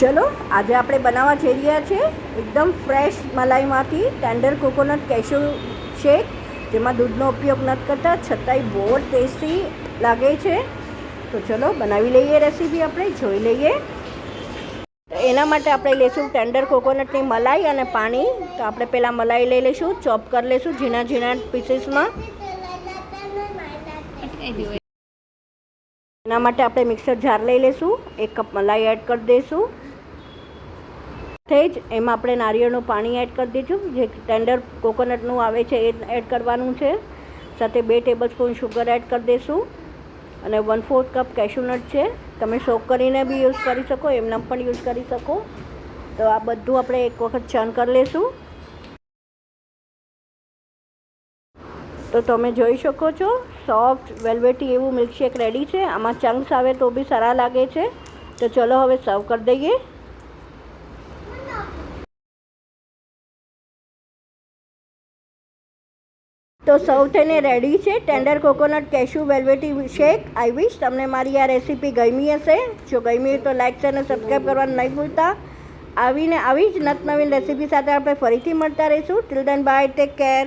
ચલો આજે આપણે બનાવવા જઈ રહ્યા છે એકદમ ફ્રેશ મલાઈમાંથી ટેન્ડર કોકોનટ કેશ્યુ શેક, જેમાં દૂધનો ઉપયોગ નથી કરતા છતાંય બહુ ટેસ્ટી લાગે છે. તો ચલો બનાવી લઈએ રેસીપી, આપણે જોઈ લઈએ. એના માટે આપણે લઈશું ટેન્ડર કોકોનટની મલાઈ અને પાણી. તો આપણે પહેલાં મલાઈ લઈ લઈશું, ચોપ કરી લઈશું ઝીણા ઝીણા પીસીસમાં. એના માટે આપણે મિક્સર જાર લઈ લઈશું, 1 કપ મલાઈ એડ કરી દઈશું. જ એમાં આપણે નારિયેળનું પાણી એડ કરી દઈશું, જે ટેન્ડર કોકોનટનું આવે છે એ એડ કરવાનું છે. સાથે 2 ટેબલસ્પૂન શુગર એડ કરી દઈશું અને 1/4 કપ કેશ્યુનટ છે. તમે સોક કરીને બી યુઝ કરી શકો, એમને પણ યુઝ કરી શકો. તો આ બધું આપણે એક વખત ચર્ન કરી લઈશું. તો તમે જોઈ શકો છો સોફ્ટ વેલ્વેટી એવું મિલ્કશેક રેડી છે. આમાં ચંક્સ આવે તો બી સારા લાગે છે. તો ચલો હવે સર્વ કરી દઈએ. તો સર્વ થઈને રેડી છે ટેન્ડર કોકોનટ કેશ્યુ વેલ્વેટી શેક. આઈ વિશ તમને મારી આ રેસીપી ગમી હશે. જો ગમી હોય તો લાઇક અને સબસ્ક્રાઈબ કરવાનું નહીં ભૂલતા. આવી જ નવીન રેસીપી સાથે આપણે ફરીથી મળતા રહીશું. Till then by, take care.